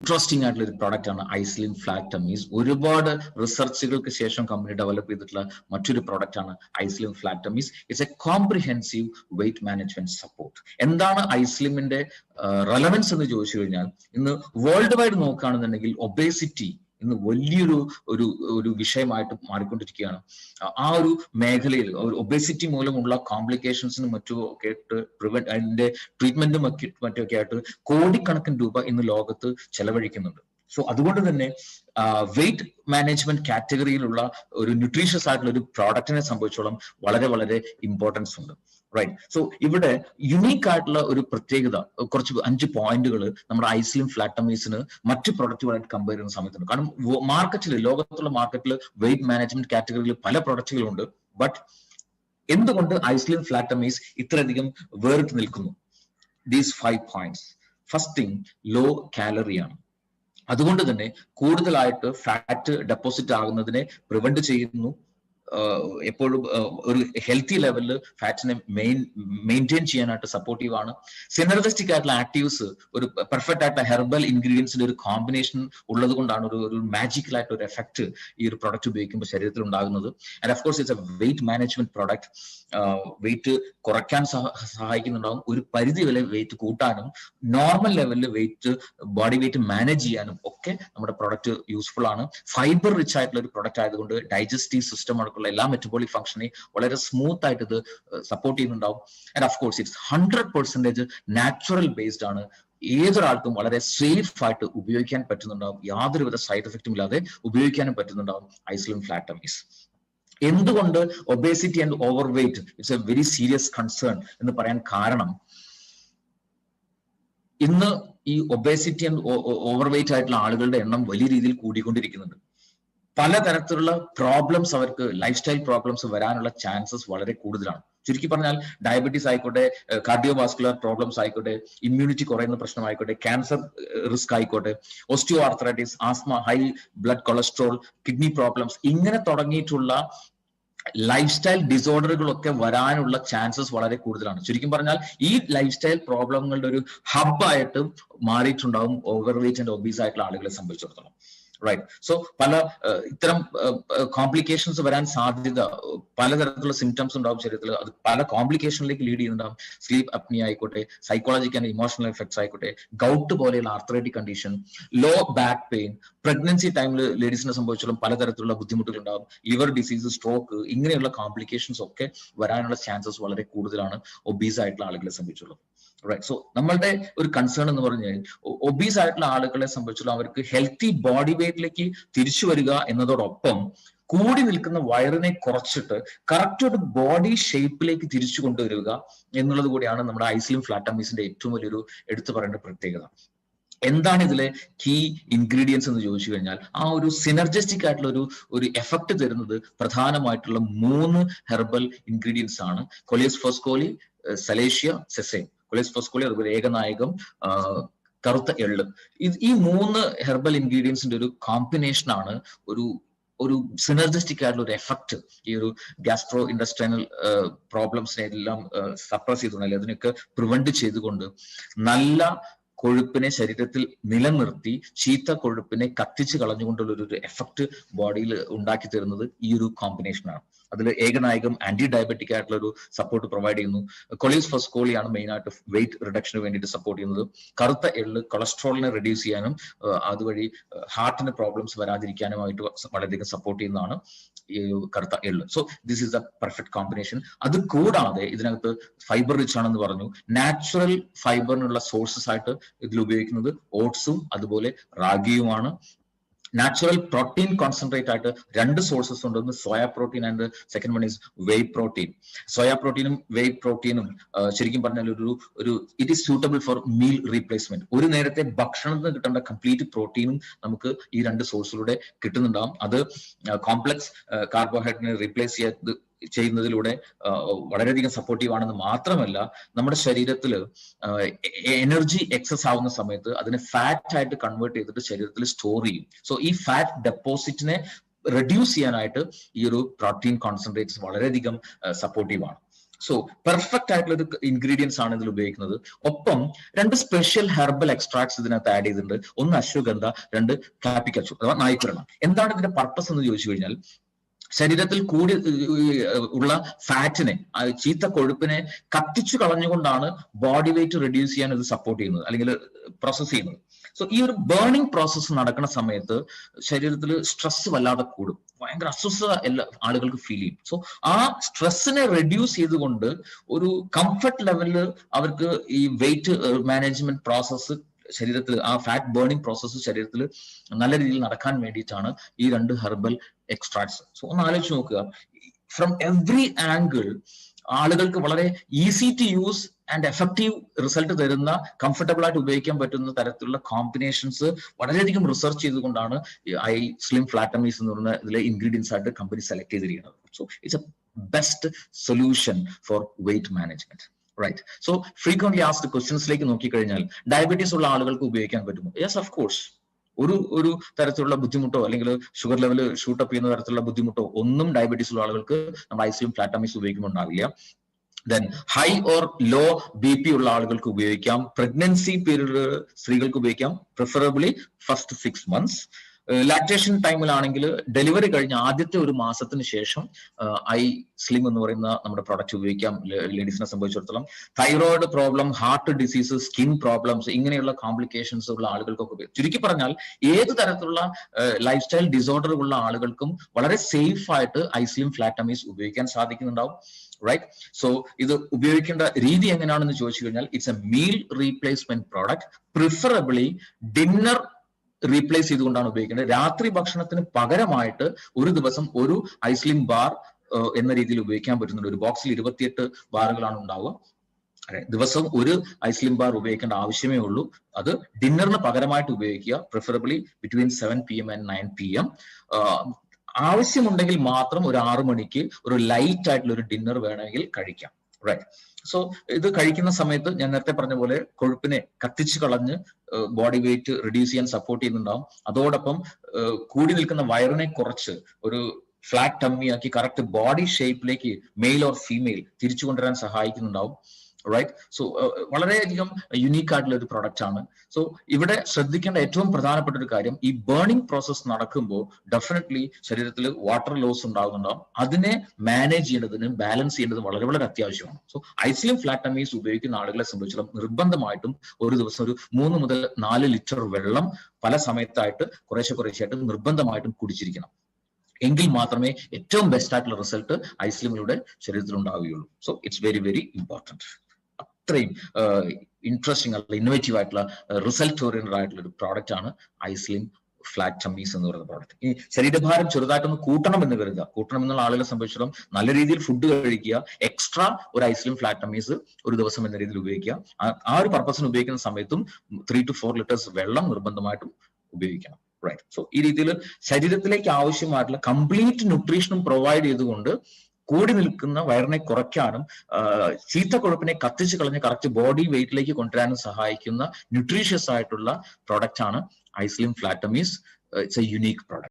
Interesting ആയിട്ടുള്ള ഒരു product ആണ് ഐസ്ലിൻ ഫ്ലാറ്റ് ടമ്മീസ്. ഒരുപാട് റിസർച്ചുകൾക്ക് ശേഷം കമ്പനി ഡെവലപ്പ് ചെയ്തിട്ടുള്ള മറ്റൊരു പ്രോഡക്റ്റ് ആണ് iSlim flat tummies. It's a comprehensive weight management support. എന്താണ് ഐസ്ലിമിന്റെ റെലവൻസ് എന്ന് ചോദിച്ചു കഴിഞ്ഞാൽ, ഇന്ന് വേൾഡ് വൈഡ് നോക്കുകയാണെന്നുണ്ടെങ്കിൽ ഒബേസിറ്റി ഇന്ന് വലിയൊരു ഒരു വിഷയമായിട്ട് മാറിക്കൊണ്ടിരിക്കുകയാണ്. ആ ഒരു മേഖലയിൽ ഒബേസിറ്റി മൂലമുള്ള കോംപ്ലിക്കേഷൻസിനും മറ്റും ഒക്കെ ആയിട്ട് അതിന്റെ ട്രീറ്റ്മെന്റും മറ്റൊക്കെ ആയിട്ട് കോടിക്കണക്കിന് രൂപ ഇന്ന് ലോകത്ത് ചെലവഴിക്കുന്നുണ്ട്. സോ അതുകൊണ്ട് തന്നെ വെയിറ്റ് മാനേജ്മെന്റ് കാറ്റഗറിയിലുള്ള ഒരു ന്യൂട്രീഷ്യസ് ആയിട്ടുള്ള ഒരു പ്രോഡക്റ്റിനെ സംബന്ധിച്ചോളം വളരെ വളരെ ഇമ്പോർട്ടൻസ് ഉണ്ട്. റൈറ്റ്. സോ ഇവിടെ യുണീക്ക് ആയിട്ടുള്ള ഒരു പ്രത്യേകത, കുറച്ച് 5 പോയിന്റുകൾ നമ്മുടെ ഐസ്ലിം ഫ്ലാറ്റ് ടമ്മീസിന് മറ്റു പ്രൊഡക്റ്റുകളായിട്ട് കമ്പയർ ചെയ്യുന്ന സമയത്തുണ്ട്. കാരണം മാർക്കറ്റിൽ, ലോകത്തുള്ള മാർക്കറ്റിൽ വെയിറ്റ് മാനേജ്മെന്റ് കാറ്റഗറിയിൽ പല പ്രൊഡക്റ്റുകളുണ്ട്. ബട്ട് എന്തുകൊണ്ട് ഐസ്ലിം ഫ്ലാറ്റ് ടമ്മീസ് ഇത്രയധികം വേറിട്ട് നിൽക്കുന്നു? These 5 points. First thing, low calorie ആണ്. അതുകൊണ്ട് തന്നെ കൂടുതലായിട്ട് ഫാറ്റ് ഡെപ്പോസിറ്റ് ആകുന്നതിനെ പ്രിവെന്റ് ചെയ്യുന്നു. എപ്പോഴും ഒരു ഹെൽത്തി ലെവലിൽ ഫാറ്റിനെ മെയിൻറ്റെയിൻ ചെയ്യാനായിട്ട് സപ്പോർട്ടീവ് ആണ്. സിനർജിസ്റ്റിക് ആയിട്ടുള്ള ആക്റ്റീവ്സ്, ഒരു പെർഫെക്റ്റ് ആയിട്ടുള്ള ഹെർബൽ ഇൻഗ്രീഡിയൻസിന്റെ ഒരു കോമ്പിനേഷൻ ഉള്ളത് കൊണ്ടാണ് ഒരു മാജിക്കൽ ആയിട്ട് ഒരു എഫക്ട് ഈ ഒരു പ്രൊഡക്റ്റ് ഉപയോഗിക്കുമ്പോൾ ശരീരത്തിൽ ഉണ്ടാകുന്നത്. And of course it's a weight management product. Weight കുറയ്ക്കാൻ സഹായിക്കുന്നുണ്ടാവും, ഒരു പരിധി വരെ വെയിറ്റ് കൂട്ടാനും നോർമൽ ലെവലിൽ വെയിറ്റ്, ബോഡി വെയിറ്റ് മാനേജ് ചെയ്യാനും ഒക്കെ നമ്മുടെ പ്രൊഡക്റ്റ് യൂസ്ഫുൾ ആണ്. ഫൈബർ റിച്ച് ആയിട്ടുള്ള ഒരു പ്രൊഡക്റ്റ് ആയതുകൊണ്ട് ഡൈജസ്റ്റീവ് സിസ്റ്റം അടക്കമുള്ള എല്ലാ മെറ്റബോളിക് ഫംഗ്ഷനെ വളരെ സ്മൂത്ത് ആയിട്ട് ഇത് സപ്പോർട്ട് ചെയ്യുന്നുണ്ടാവും. And of course it's 100% natural based ആണ്. ഏതൊരാൾക്കും വളരെ സേഫ് ആയിട്ട് ഉപയോഗിക്കാൻ പറ്റുന്നുണ്ടാവും, യാതൊരുവിധ സൈഡ് എഫക്റ്റും ഇല്ലാതെ ഉപയോഗിക്കാനും പറ്റുന്നുണ്ടാവും ഐസ്ലിം ഫ്ലാറ്റ് ടമ്മീസ്. എന്തുകൊണ്ട് obesity and over weight it's A very serious concern എന്ന് പറയാൻ കാരണം, ഇന്ന് ഈ ഒബേസിറ്റി ആൻഡ് ഓവർ വെയിറ്റ് ആയിട്ടുള്ള ആളുകളുടെ എണ്ണം വലിയ രീതിയിൽ കൂടിക്കൊണ്ടിരിക്കുന്നുണ്ട്. പലതരത്തിലുള്ള പ്രോബ്ലംസ്, അവർക്ക് ലൈഫ് സ്റ്റൈൽ പ്രോബ്ലംസ് വരാനുള്ള ചാൻസസ് വളരെ കൂടുതലാണ്. ചുരുക്കി പറഞ്ഞാൽ ഡയബറ്റീസ് ആയിക്കോട്ടെ, കാർഡിയോവാസ്കുലർ പ്രോബ്ലംസ് ആയിക്കോട്ടെ, ഇമ്മ്യൂണിറ്റി കുറയുന്ന പ്രശ്നമായിക്കോട്ടെ, ക്യാൻസർ റിസ്ക് ആയിക്കോട്ടെ, osteo arthritis, asthma, high blood cholesterol, kidney problems, ഇങ്ങനെ തുടങ്ങിയിട്ടുള്ള ലൈഫ് സ്റ്റൈൽ ഡിസോർഡറുകളൊക്കെ വരാനുള്ള ചാൻസസ് വളരെ കൂടുതലാണ്. ചുരുക്കി പറഞ്ഞാൽ ഈ ലൈഫ് സ്റ്റൈൽ പ്രോബ്ലങ്ങളുടെ ഒരു ഹബ്ബായിട്ട് മാറിയിട്ടുണ്ടാവും ഓവർ വെയിറ്റ് ആൻഡ് ഒബീസ് ആയിട്ടുള്ള ആളുകളെ സംബന്ധിച്ചിടത്തോളം. റൈറ്റ്. സോ പല ഇത്തരം കോംപ്ലിക്കേഷൻസ് വരാൻ സാധ്യത, പലതരത്തിലുള്ള സിംറ്റംസ് ഉണ്ടാവും ശരീരത്തിൽ, അത് പല കോംപ്ലിക്കേഷനിലേക്ക് ലീഡ് ചെയ്യുന്നുണ്ടാവും. സ്ലീപ്പ് അപ്നിയ ആയിക്കോട്ടെ, സൈക്കോളജിക്കൽ ആൻഡ് ഇമോഷണൽ എഫക്ട്സ് ആയിക്കോട്ടെ, ഗൗട്ട് പോലെയുള്ള arthritic condition, low back pain, pregnancy ടൈമിൽ ലേഡീസിനെ സംബന്ധിച്ചിടത്തോളം പലതരത്തിലുള്ള ബുദ്ധിമുട്ടുകൾ ഉണ്ടാവും, ലിവർ ഡിസീസ്, സ്ട്രോക്ക്, ഇങ്ങനെയുള്ള കോംപ്ലിക്കേഷൻസ് ഒക്കെ വരാനുള്ള ചാൻസസ് വളരെ കൂടുതലാണ് ഒബീസ് ആയിട്ടുള്ള ആളുകളെ സംബന്ധിച്ചുള്ളത്. റൈറ്റ്. സോ നമ്മളുടെ ഒരു കൺസേൺ എന്ന് പറഞ്ഞാൽ, ഒബീസ് ആയിട്ടുള്ള ആളുകളെ സംബന്ധിച്ചുള്ള അവർക്ക് ഹെൽത്തി ബോഡി വെയിറ്റിലേക്ക് തിരിച്ചു വരിക എന്നതോടൊപ്പം കൂടി നിൽക്കുന്ന വയറിനെ കുറച്ചിട്ട് കറക്റ്റ് ഒരു ബോഡി ഷേപ്പിലേക്ക് തിരിച്ചു കൊണ്ടുവരിക എന്നുള്ളത് കൂടിയാണ് നമ്മുടെ ഐസ്ലിം ഫ്ലാറ്റ് ടമ്മീസിന്റെ ഏറ്റവും വലിയൊരു എടുത്തു പറയേണ്ട പ്രത്യേകത. എന്താണ് ഇതിലെ കീ ഇൻഗ്രീഡിയൻസ് എന്ന് ചോദിച്ചു കഴിഞ്ഞാൽ, ആ ഒരു സിനർജിസ്റ്റിക് ആയിട്ടുള്ള ഒരു എഫക്ട് തരുന്നത് പ്രധാനമായിട്ടുള്ള 3 ഹെർബൽ ഇൻഗ്രീഡിയൻസ് ആണ്. കൊലിയസ് ഫോസ്കോലി, സലേഷ്യ, സെസൈൻ. കൊലിയസ് ഫോസ്കോലി, അതുപോലെ ഏകനായകം, കറുത്ത എള്ള്. ഈ 3 ഹെർബൽ ഇൻഗ്രീഡിയൻസിന്റെ ഒരു കോമ്പിനേഷൻ ആണ് ഒരു സിനർജിസ്റ്റിക് ആയിട്ടുള്ള ഒരു എഫക്ട് ഈ ഒരു ഗ്യാസ്ട്രോ ഇൻഡസ്ട്രൈനൽ പ്രോബ്ലംസിനെ എല്ലാം സപ്രസ് ചെയ്തുകൊണ്ട്, അതിനൊക്കെ പ്രിവെന്റ് ചെയ്തുകൊണ്ട് നല്ല കൊഴുപ്പിനെ ശരീരത്തിൽ നിലനിർത്തി ചീത്ത കൊഴുപ്പിനെ കത്തിച്ച് കളഞ്ഞുകൊണ്ടുള്ള ഒരു എഫക്ട് ബോഡിയിൽ ഉണ്ടാക്കി തരുന്നത് ഈ ഒരു കോമ്പിനേഷനാണ്. അതിൽ ഏകനായകം ആന്റി ഡയബറ്റിക് ആയിട്ടുള്ള ഒരു സപ്പോർട്ട് പ്രൊവൈഡ് ചെയ്യുന്നു. കൊലിയസ് ഫോസ്കോളിയാണ് മെയിൻ ആയിട്ട് വെയിറ്റ് റിഡക്ഷന് വേണ്ടിയിട്ട് സപ്പോർട്ട് ചെയ്യുന്നത്. കറുത്ത എള്ള് കൊളസ്ട്രോളിനെ റെഡ്യൂസ് ചെയ്യാനും അതുവഴി ഹാർട്ടിന് പ്രോബ്ലംസ് വരാതിരിക്കാനുമായിട്ട് വളരെയധികം സപ്പോർട്ട് ചെയ്യുന്നതാണ് ഈ കറുത്ത എള്ള്. So this is the perfect combination. അത് കൂടാതെ ഇതിനകത്ത് ഫൈബർ റിച്ച് ആണെന്ന് പറഞ്ഞു. നാച്ചുറൽ ഫൈബറിനുള്ള സോഴ്സസ് ആയിട്ട് ഇതിൽ ഉപയോഗിക്കുന്നത് ഓട്സും അതുപോലെ റാഗിയുമാണ്. നാച്ചുറൽ പ്രോട്ടീൻ കോൺസെൻട്രേറ്റ് ആയിട്ട് 2 സോഴ്സസ് ഉണ്ട്. ഒന്ന് soya protein and second one is whey protein. Soya പ്രോട്ടീനും വെയ് പ്രോട്ടീനും ശരിക്കും പറഞ്ഞാൽ ഒരു it is suitable for meal replacement. ഒരു നേരത്തെ ഭക്ഷണത്തിന് കിട്ടേണ്ട കംപ്ലീറ്റ് പ്രോട്ടീനും നമുക്ക് ഈ 2 സോഴ്സിലൂടെ കിട്ടുന്നുണ്ടാവും. അത് കോംപ്ലക്സ് കാർബോഹൈഡ്രേറ്റിനെ റീപ്ലേസ് ചെയ്യുന്നതിലൂടെ വളരെയധികം സപ്പോർട്ടീവ് ആണെന്ന് മാത്രമല്ല, നമ്മുടെ ശരീരത്തിൽ എനർജി എക്സസ് ആവുന്ന സമയത്ത് അതിനെ ഫാറ്റ് ആയിട്ട് കൺവേർട്ട് ചെയ്തിട്ട് ശരീരത്തിൽ സ്റ്റോർ ചെയ്യും. സോ ഈ ഫാറ്റ് ഡെപ്പോസിറ്റിനെ റെഡ്യൂസ് ചെയ്യാനായിട്ട് ഈ ഒരു പ്രോട്ടീൻ കോൺസെൻട്രേറ്റ്സ് വളരെയധികം സപ്പോർട്ടീവ് ആണ്. സോ പെർഫെക്റ്റ് ആയിട്ടുള്ള ഒരു ഇൻഗ്രീഡിയൻസ് ആണ് ഇതിൽ ഉപയോഗിക്കുന്നത്. ഒപ്പം 2 സ്പെഷ്യൽ ഹെർബൽ എക്സ്ട്രാക്ട്സ് ഇതിനകത്ത് ആഡ് ചെയ്തിട്ടുണ്ട്. ഒന്ന് അശ്വഗന്ധ, 2 കാപ്പിക്കച്ചു അഥവാ നായ്ക്കുരണം. എന്താണ് ഇതിന്റെ പർപ്പസ് എന്ന് ചോദിച്ചു കഴിഞ്ഞാൽ, ശരീരത്തിൽ കൂടി ഉള്ള ഫാറ്റിനെ, ചീത്ത കൊഴുപ്പിനെ കത്തിച്ചു കളഞ്ഞുകൊണ്ടാണ് ബോഡി വെയിറ്റ് റെഡ്യൂസ് ചെയ്യാൻ ഇത് സപ്പോർട്ട് ചെയ്യുന്നത് അല്ലെങ്കിൽ പ്രോസസ് ചെയ്യുന്നത്. സോ ഈ ഒരു ബേണിംഗ് പ്രോസസ്സ് നടക്കുന്ന സമയത്ത് ശരീരത്തിൽ സ്ട്രെസ് വല്ലാതെ കൂടും, ഭയങ്കര അസ്വസ്ഥത എല്ലാ ആളുകൾക്ക് ഫീൽ ചെയ്യും. സോ ആ സ്ട്രെസ്സിനെ റെഡ്യൂസ് ചെയ്തുകൊണ്ട് ഒരു കംഫർട്ട് ലെവലിൽ അവർക്ക് ഈ വെയിറ്റ് മാനേജ്മെന്റ് പ്രോസസ്സ് ശരീരത്തിൽ, ആ ഫാറ്റ് ബേണിംഗ് പ്രോസസ്സ് ശരീരത്തിൽ നല്ല രീതിയിൽ നടക്കാൻ വേണ്ടിയിട്ടാണ് ഈ 2 ഹെർബൽ എക്സ്ട്രാക്ട്സ്. സോ ഒന്ന് ആലോചിച്ച് നോക്കുക, ഫ്രം എവറി ആംഗിൾ ആളുകൾക്ക് വളരെ easy to use and effective result തരുന്ന, കംഫർട്ടബിൾ ആയിട്ട് ഉപയോഗിക്കാൻ പറ്റുന്ന തരത്തിലുള്ള കോമ്പിനേഷൻസ് വളരെയധികം റിസർച്ച് ചെയ്തുകൊണ്ടാണ് ഐ സ്ലിം ഫ്ലാറ്റമീസ് എന്ന് പറയുന്ന ഇതിലെ ഇൻഗ്രീഡിയൻസ് ആയിട്ട് കമ്പനി സെലക്ട് ചെയ്തിരിക്കുന്നത്. So it's a best solution for weight management. Right. So frequently asked ക്വസ്റ്റ്യൻസിലേക്ക് നോക്കിക്കഴിഞ്ഞാൽ, ഡയബറ്റീസ് ഉള്ള ആളുകൾക്ക് ഉപയോഗിക്കാൻ പറ്റുമോ? Yes, of course. ഒരു തരത്തിലുള്ള ബുദ്ധിമുട്ടോ അല്ലെങ്കിൽ ഷുഗർ ലെവൽ ഷൂട്ടപ്പ് ചെയ്യുന്ന തരത്തിലുള്ള ബുദ്ധിമുട്ടോ ഒന്നും ഡയബറ്റീസ് ഉള്ള ആളുകൾക്ക് നമ്മൾ ഐസ്ലിം ഫ്ലാറ്റമീസ് ഉപയോഗിക്കുമ്പോൾ ഉണ്ടാവില്ല. Then high or low BP ഉള്ള ആളുകൾക്ക് ഉപയോഗിക്കാം. പ്രഗ്നൻസി പീരീഡ് സ്ത്രീകൾക്ക് ഉപയോഗിക്കാം, പ്രിഫറബിളി ഫസ്റ്റ് 6 months. ലാക്ടേഷൻ ടൈമിലാണെങ്കിൽ ഡെലിവറി കഴിഞ്ഞ ആദ്യത്തെ 1 മാസത്തിന് ശേഷം ഐ സ്ലിം എന്ന് പറയുന്ന നമ്മുടെ പ്രോഡക്റ്റ് ഉപയോഗിക്കാം ലേഡീസിനെ സംബന്ധിച്ചിടത്തോളം. Thyroid problem, heart disease, skin problems, ഇങ്ങനെയുള്ള കോംപ്ലിക്കേഷൻസ് ഉള്ള ആളുകൾക്കൊക്കെ ഉപയോഗിക്കും. ചുരുക്കി പറഞ്ഞാൽ ഏത് തരത്തിലുള്ള ലൈഫ് സ്റ്റൈൽ ഡിസോർഡർ ഉള്ള ആളുകൾക്കും വളരെ സേഫ് ആയിട്ട് ഐ സ്ലിം ഫ്ലാറ്റമീസ് ഉപയോഗിക്കാൻ സാധിക്കുന്നുണ്ടാവും. റൈറ്റ്. സോ ഇത് ഉപയോഗിക്കേണ്ട രീതി എങ്ങനെയാണെന്ന് ചോദിച്ചു കഴിഞ്ഞാൽ, it's A meal replacement product. Preferably dinner replace ചെയ്തുകൊണ്ടാണ് ഉപയോഗിക്കേണ്ടത്. രാത്രി ഭക്ഷണത്തിന് പകരമായിട്ട് ഒരു ദിവസം ഒരു ഐസ്ലിം ബാർ എന്ന രീതിയിൽ ഉപയോഗിക്കാൻ പറ്റുന്നുണ്ട്. ഒരു ബോക്സിൽ 28 ബാറുകളാണ് ഉണ്ടാവുക. ദിവസം ഒരു ഐസ്ലിം ബാർ ഉപയോഗിക്കേണ്ട ആവശ്യമേ ഉള്ളൂ. അത് ഡിന്നറിന് പകരമായിട്ട് ഉപയോഗിക്കുക, preferably between 7 PM and 9 PM. ആവശ്യമുണ്ടെങ്കിൽ മാത്രം ഒരു 6 മണിക്ക് ഒരു ലൈറ്റ് ആയിട്ടുള്ള ഒരു ഡിന്നർ വേണമെങ്കിൽ കഴിക്കാം. റൈറ്റ്. സോ ഇത് കഴിക്കുന്ന സമയത്ത് ഞാൻ നേരത്തെ പറഞ്ഞ പോലെ കൊഴുപ്പിനെ കത്തിച്ചു കളഞ്ഞ് ബോഡി വെയിറ്റ് റെഡ്യൂസ് ചെയ്യാൻ സപ്പോർട്ട് ചെയ്യുന്നുണ്ടാവും. അതോടൊപ്പം കൂടി നിൽക്കുന്ന വയറിനെ കുറച്ച് ഒരു ഫ്ലാറ്റ് ടമ്മി ആക്കി കറക്റ്റ് ബോഡി ഷേപ്പിലേക്ക് മെയിൽ ഓർ ഫീമെയിൽ തിരിച്ചു കൊണ്ടുവരാൻ സഹായിക്കുന്നുണ്ടാവും. റൈറ്റ്. സോ വളരെയധികം യുണീക്ക് ആയിട്ടുള്ള ഒരു പ്രൊഡക്റ്റ് ആണ്. സോ ഇവിടെ ശ്രദ്ധിക്കേണ്ട ഏറ്റവും പ്രധാനപ്പെട്ട ഒരു കാര്യം, ഈ ബേണിംഗ് പ്രോസസ് നടക്കുമ്പോൾ ഡെഫിനറ്റ്ലി ശരീരത്തിൽ വാട്ടർ ലോസ് ഉണ്ടാകുന്നുണ്ടാവും. അതിനെ മാനേജ് ചെയ്യേണ്ടതിന്, ബാലൻസ് ചെയ്യേണ്ടത് വളരെ വളരെ അത്യാവശ്യമാണ്. സോ ഐസ്ലിം ഫ്ലാറ്റമീസ് ഉപയോഗിക്കുന്ന ആളുകളെ സംബന്ധിച്ചിടത്തോളം നിർബന്ധമായിട്ടും ഒരു ദിവസം ഒരു 3 മുതൽ 4 ലിറ്റർ വെള്ളം പല സമയത്തായിട്ട് കുറേശ്ശെയായിട്ട് നിർബന്ധമായിട്ടും കുടിച്ചിരിക്കണം. എങ്കിൽ മാത്രമേ ഏറ്റവും ബെസ്റ്റ് ആയിട്ടുള്ള റിസൾട്ട് ഐസ്ലിമിലൂടെ ശരീരത്തിൽ ഉണ്ടാവുകയുള്ളൂ. So it's very very important. അത്രയും ഇൻട്രസ്റ്റിംഗ് ആയിട്ടുള്ള ഇന്നോവേറ്റീവ് ആയിട്ടുള്ള റിസൾട്ട് ഓറിയന്റഡ് ആയിട്ടുള്ള ഒരു പ്രോഡക്റ്റ് ആണ് ഐസ്ലിം ഫ്ലാറ്റമീസ് എന്ന് പറയുന്ന പ്രോഡക്റ്റ്. ഈ ശരീരഭാരം ചെറുതായിട്ടൊന്ന് കൂട്ടണം എന്ന് കരുതുക. കൂട്ടണം എന്നുള്ള ആളുകളെ സംബന്ധിച്ചിടത്തോളം നല്ല രീതിയിൽ ഫുഡ് കഴിക്കുക, എക്സ്ട്രാ ഒരു ഐസ്ലിം ഫ്ലാറ്റമീസ് ഒരു ദിവസം എന്ന രീതിയിൽ ഉപയോഗിക്കുക. ആ ഒരു പർപ്പസിന് ഉപയോഗിക്കുന്ന സമയത്തും 3 to 4 liters വെള്ളം നിർബന്ധമായിട്ടും ഉപയോഗിക്കണം. റൈറ്റ്. സോ ഈ രീതിയിൽ ശരീരത്തിലേക്ക് ആവശ്യമായിട്ടുള്ള കംപ്ലീറ്റ് ന്യൂട്രീഷനും പ്രൊവൈഡ് ചെയ്തുകൊണ്ട് കൂടി നിൽക്കുന്ന വയറിനെ കുറയ്ക്കാനും ചീത്ത കൊഴുപ്പിനെ കത്തിച്ച് കളഞ്ഞ് കറക്റ്റ് ബോഡി വെയിറ്റിലേക്ക് കൊണ്ടുവരാനും സഹായിക്കുന്ന ന്യൂട്രീഷ്യസ് ആയിട്ടുള്ള പ്രോഡക്റ്റ് ആണ് ഐസ്ലിം ഫ്ലാറ്റമീസ്. It's a unique product.